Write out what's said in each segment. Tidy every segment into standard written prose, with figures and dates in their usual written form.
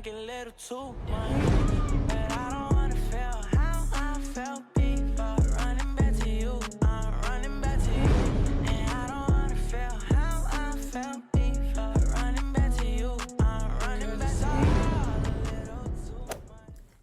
drink a little too much, but I don't wanna feel how I felt before. Running back to you, I'm running back to you, and I don't wanna feel how I felt before. Running back to you, I'm running back to you.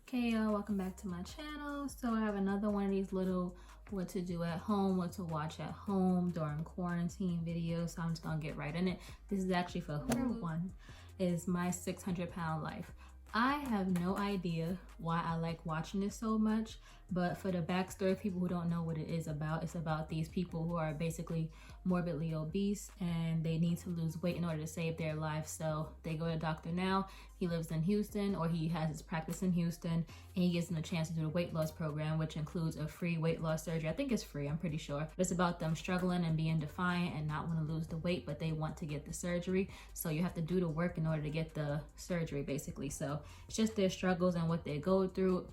Okay, y'all, welcome back to my channel. So I have another one of these little what to do at home, what to watch at home during quarantine videos. So I'm just gonna get right in it. This is actually for Hulu. One is My 600-Pound Life. I have no idea why I like watching this so much, but for the backstory, people who don't know what it is about, it's about these people who are basically morbidly obese and they need to lose weight in order to save their life. So they go to a doctor now. He lives in Houston, or he has his practice in Houston, and he gives them a chance to do the weight loss program, which includes a free weight loss surgery. I think it's free, I'm pretty sure. It's about them struggling and being defiant and not want to lose the weight, but they want to get the surgery. So you have to do the work in order to get the surgery, basically. So it's just their struggles and what they go through.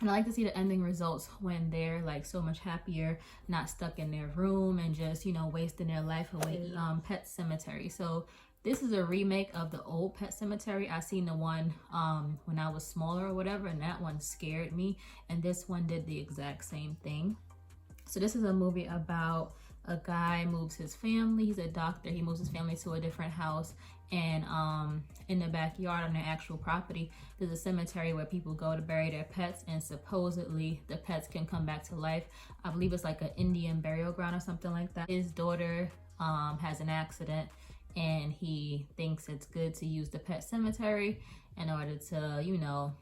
And I like to see the ending results when they're like so much happier, not stuck in their room and just, you know, wasting their life away. Pet Sematary. So this is a remake of the old Pet Sematary. I seen the one when I was smaller or whatever, and that one scared me. And this one did the exact same thing. So this is a movie about a guy moves his family. He's a doctor. He moves his family to a different house, and in the backyard on their actual property, there's a cemetery where people go to bury their pets, and supposedly the pets can come back to life. I believe it's like an Indian burial ground or something like that. His daughter has an accident, and he thinks it's good to use the pet cemetery in order to, you know,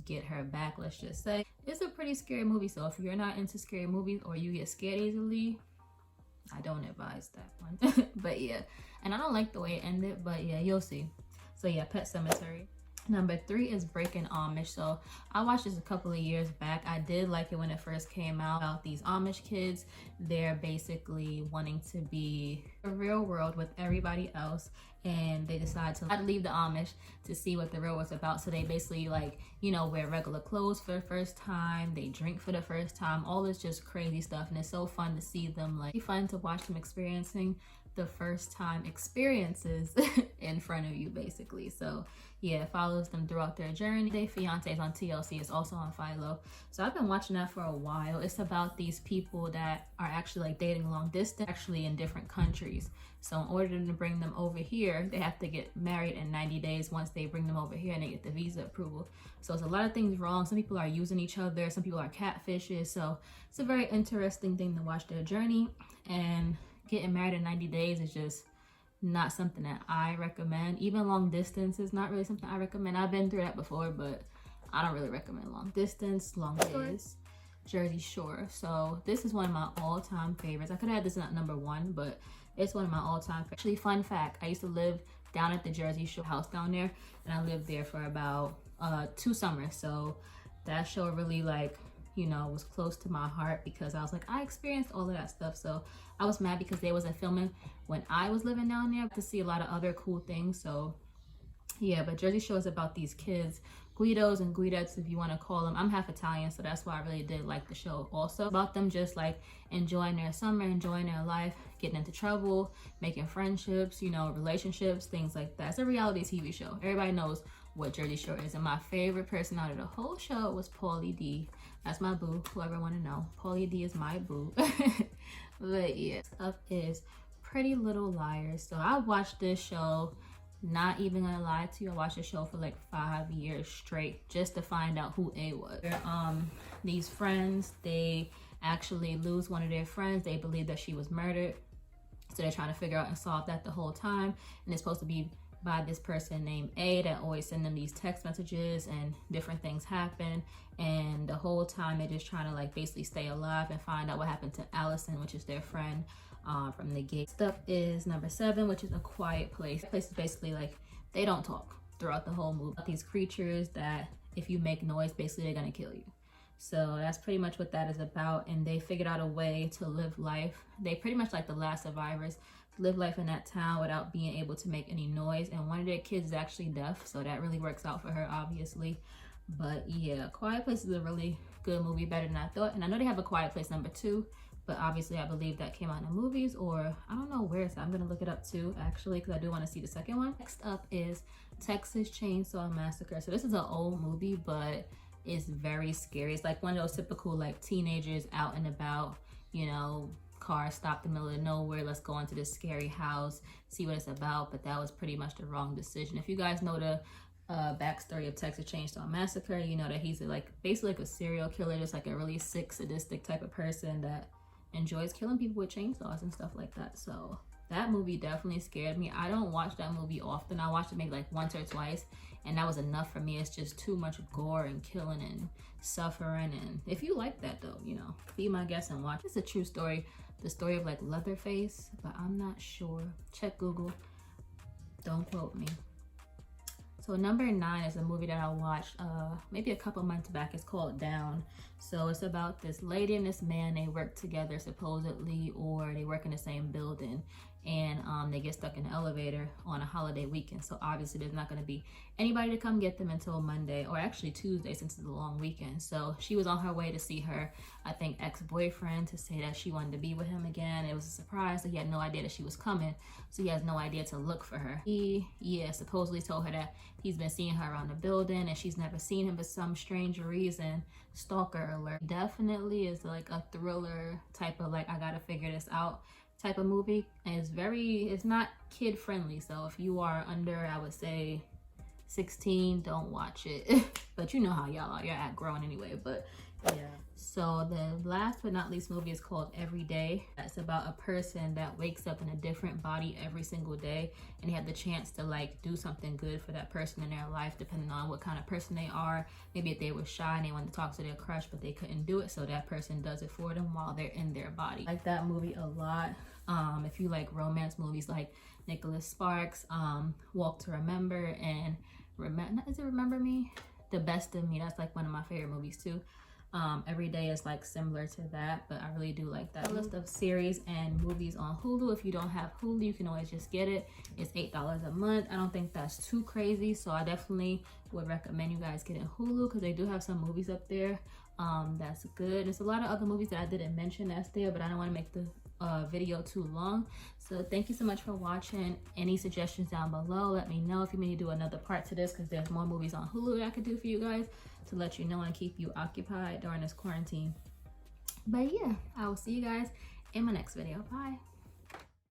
get her back, let's just say. It's a pretty scary movie, so if you're not into scary movies or you get scared easily, I don't advise that one. But yeah, and I don't like the way it ended, but yeah, you'll see. So yeah, Pet Sematary. Number 3 is Breaking Amish. So I watched this a couple of years back. I did like it when it first came out. About these Amish kids, they're basically wanting to be the real world with everybody else, and they decide to leave the Amish to see what the real world's about. So they basically, like, you know, wear regular clothes for the first time, they drink for the first time, all this just crazy stuff. And it's so fun to see them, like, fun to watch them experiencing the first time experiences in front of you, basically. So yeah, it follows them throughout their journey. Their fiance is on TLC. It's also on Philo. So I've been watching that for a while. It's about these people that are actually like dating long distance, actually in different countries. So in order to bring them over here, they have to get married in 90 days once they bring them over here and they get the visa approval. So it's a lot of things wrong. Some people are using each other. Some people are catfishes. So it's a very interesting thing to watch their journey. And getting married in 90 days is just not something that I recommend. Even long distance is not really something I recommend. I've been through that before, but I don't really recommend long distance. Long days. Jersey Shore. So this is one of my all-time favorites. I could have had this at number 1, but it's one of my all-time favorites. Actually, fun fact, I used to live down at the Jersey Shore house down there, and I lived there for about 2 summers. So that show really, like, you know, was close to my heart because I was like, I experienced all of that stuff. So I was mad because they wasn't filming when I was living down there to see a lot of other cool things. So yeah, but Jersey Shore is about these kids, Guidos and Guidettes, if you want to call them. I'm half Italian, so that's why I really did like the show also. About them just like enjoying their summer, enjoying their life, getting into trouble, making friendships, you know, relationships, things like that. It's a reality TV show. Everybody knows what Jersey Shore is. And my favorite person out of the whole show was Paulie D. That's my boo, whoever want to know. Paulie D is my boo. But yeah, up is Pretty Little Liars. So I watched this show, not even gonna lie to you, I watched the show for like 5 years straight just to find out who A was. These friends, they actually lose one of their friends. They believe that she was murdered. So they're trying to figure out and solve that the whole time. And it's supposed to be by this person named A that always send them these text messages, and different things happen. And the whole time they're just trying to like basically stay alive and find out what happened to Allison, which is their friend from the gate. Stuff is number 7, which is A Quiet Place. The place is basically like they don't talk throughout the whole movie. These creatures that if you make noise, basically they're gonna kill you. So that's pretty much what that is about. And they figured out a way to live life. They pretty much like the last survivors, to live life in that town without being able to make any noise. And one of their kids is actually deaf, so that really works out for her, obviously. But yeah, Quiet Place is a really good movie, better than I thought. And I know they have A Quiet Place number 2, but obviously I believe that came out in the movies, or I don't know where it's at. I'm gonna look it up too, actually, because I do want to see the second one. Next up is Texas Chainsaw Massacre. So this is an old movie, but it's very scary. It's like one of those typical like teenagers out and about, you know, car stopped in the middle of nowhere, let's go into this scary house, see what it's about. But that was pretty much the wrong decision. If you guys know the backstory of Texas Chainsaw Massacre, you know that he's like basically like a serial killer, just like a really sick, sadistic type of person that enjoys killing people with chainsaws and stuff like that. So that movie definitely scared me. I don't watch that movie often. I watched it maybe like once or twice, and that was enough for me. It's just too much gore and killing and suffering. And if you like that though, you know, be my guest and watch. It's a true story, the story of like Leatherface, but I'm not sure. Check Google, don't quote me. So number 9 is a movie that I watched maybe a couple months back. It's called Down. So it's about this lady and this man. They work together supposedly, or they work in the same building, and they get stuck in the elevator on a holiday weekend. So obviously there's not going to be anybody to come get them until Monday, or actually Tuesday, since it's a long weekend. So she was on her way to see her, I think, ex-boyfriend, to say that she wanted to be with him again. It was a surprise, so he had no idea that she was coming, so he has no idea to look for her. He supposedly told her that he's been seeing her around the building and she's never seen him for some strange reason. Stalker alert. Definitely is like a thriller type of like, I gotta figure this out type of movie. And it's not kid friendly, so if you are under, I would say 16, don't watch it. But you know how y'all are, you're at grown anyway. But yeah, so the last but not least movie is called Every Day. That's about a person that wakes up in a different body every single day, and they have the chance to like do something good for that person in their life, depending on what kind of person they are. Maybe if they were shy and they wanted to talk to their crush but they couldn't do it, so that person does it for them while they're in their body. I like that movie a lot. If you like romance movies like Nicholas Sparks, Walk to Remember, and Remember Me? The Best of Me, that's like one of my favorite movies too. Every Day is like similar to that, but I really do like that. List of series and movies on Hulu. If you don't have Hulu, you can always just get it. It's $8 a month. I don't think that's too crazy, so I definitely would recommend you guys getting Hulu, because they do have some movies up there that's good. There's a lot of other movies that I didn't mention that's there, but I don't want to make the video too long. So thank you so much for watching. Any suggestions down below, let me know if you may need to do another part to this, because there's more movies on Hulu that I could do for you guys to let you know and keep you occupied during this quarantine. But yeah, I will see you guys in my next video. Bye.